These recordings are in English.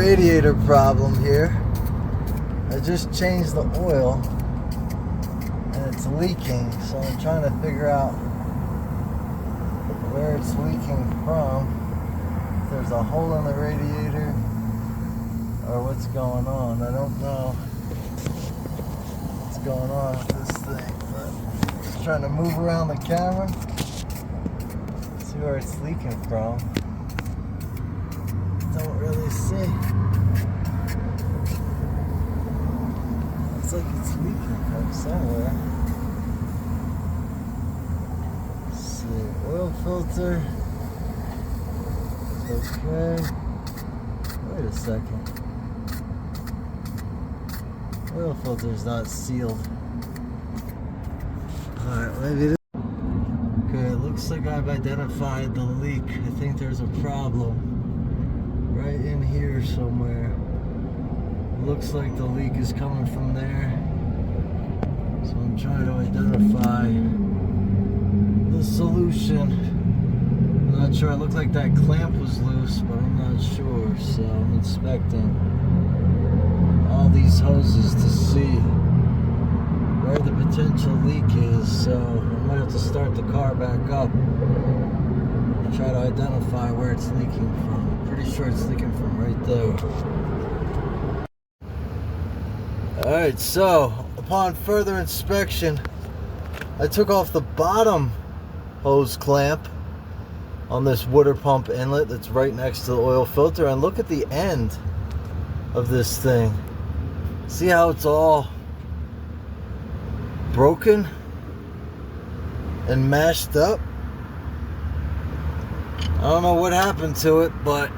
radiator problem here. I just changed the oil and it's leaking, so I'm trying to figure out where it's leaking from. If there's a hole in the radiator or what's going on. I don't know what's going on with this thing, but I'm just trying to move around the camera, see where it's leaking from. Don't really see. Looks like it's leaking from somewhere. Let's see. Oil filter. Okay. Wait a second. Oil filter is not sealed. Alright, maybe. Okay, it looks like I've identified the leak. I think there's a problem right in here somewhere. Looks like the leak is coming from there. So I'm trying to identify the solution. I'm not sure. It looked like that clamp was loose, but I'm not sure. So I'm inspecting all these hoses to see where the potential leak is. So I might have to start the car back up and try to identify where it's leaking from. Pretty sure it's leaking from right there. Alright, so upon further inspection, I took off the bottom hose clamp on this water pump inlet that's right next to the oil filter, and look at the end of this thing. See how it's all broken and mashed up? I don't know what happened to it, but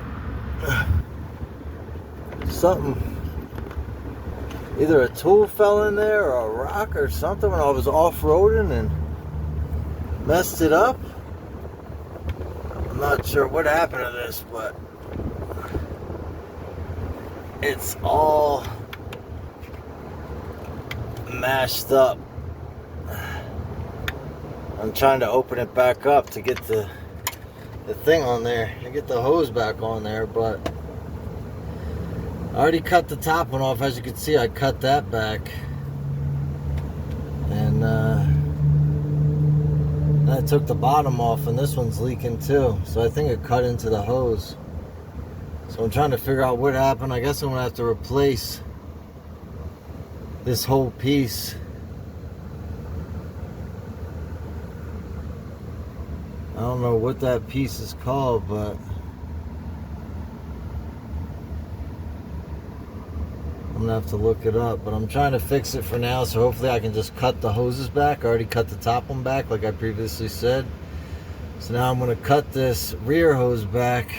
something, either a tool fell in there or a rock or something when I was off-roading and messed it up. I'm not sure what happened to this, but it's all mashed up. I'm trying to open it back up to get the thing on there, to get the hose back on there, but I already cut the top one off. As you can see, I cut that back, and I took the bottom off, and this one's leaking too, so I think it cut into the hose. So I'm trying to figure out what happened. I guess I'm gonna have to replace this whole piece. I don't know what that piece is called, but I'm gonna have to look it up. But I'm trying to fix it for now, so hopefully I can just cut the hoses back. I already cut the top one back like I previously said. So now I'm gonna cut this rear hose back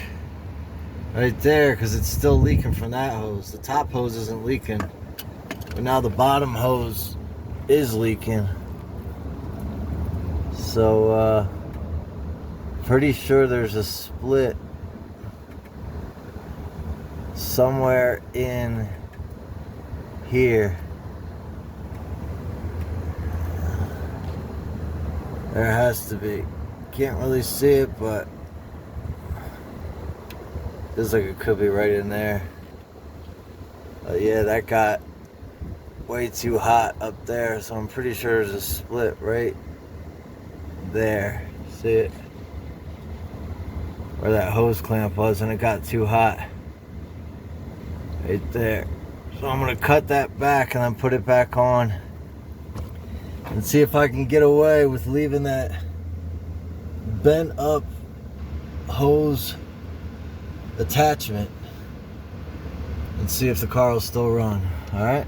right there, because it's still leaking from that hose. The top hose isn't leaking, but now the bottom hose is leaking. So pretty sure there's a split somewhere in here. There has to be. Can't really see it, but feels like it could be right in there. Yeah, that got way too hot up there, so I'm pretty sure there's a split right there. See it? Where that hose clamp was, and it got too hot right there. So I'm gonna cut that back and then put it back on and see if I can get away with leaving that bent up hose attachment and see if the car will still run. All right.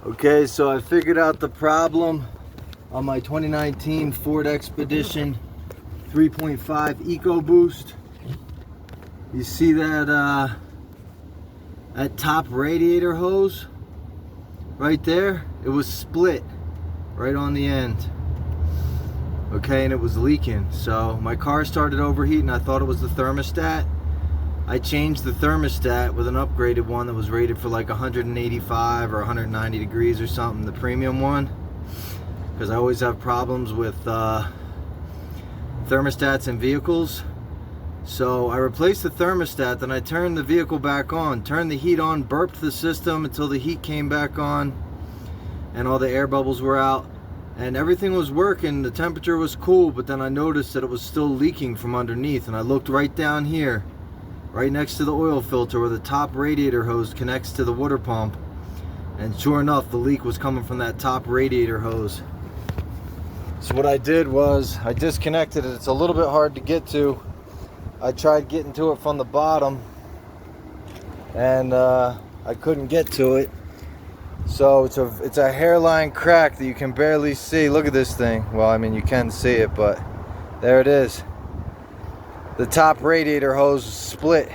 Okay, so I figured out the problem on my 2019 Ford Expedition 3.5 EcoBoost. You see that that top radiator hose right there? It was split right on the end. Okay, and it was leaking. So my car started overheating. I thought it was the thermostat. I changed the thermostat with an upgraded one that was rated for like 185 or 190 degrees or something, the premium one, because I always have problems with thermostats in vehicles. So I replaced the thermostat, then I turned the vehicle back on, turned the heat on, burped the system until the heat came back on and all the air bubbles were out, and everything was working. The temperature was cool, but then I noticed that it was still leaking from underneath, and I looked right down here, right next to the oil filter where the top radiator hose connects to the water pump, and sure enough, the leak was coming from that top radiator hose. So what I did was I disconnected it. It's a little bit hard to get to. I tried getting to it from the bottom, and I couldn't get to it. So it's a hairline crack that you can barely see. Look at this thing. Well, I mean, you can see it, but there it is. The top radiator hose split.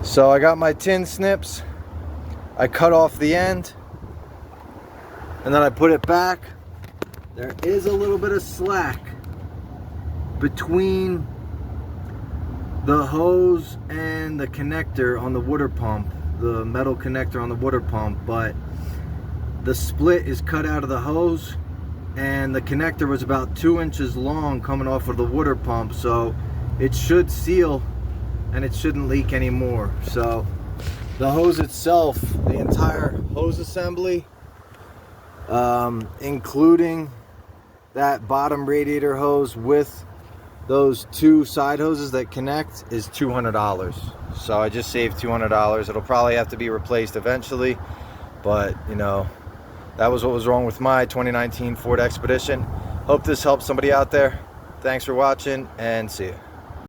So I got my tin snips. I cut off the end, and then I put it back. There is a little bit of slack between the hose and the connector on the water pump, the metal connector on the water pump, but the split is cut out of the hose, and the connector was about 2 inches long coming off of the water pump, so it should seal and it shouldn't leak anymore. So the hose itself, the entire hose assembly, including that bottom radiator hose with those 2 side hoses that connect, is $200. So I just saved $200. It'll probably have to be replaced eventually, but you know, that was what was wrong with my 2019 Ford Expedition. Hope this helps somebody out there. Thanks for watching, and see you.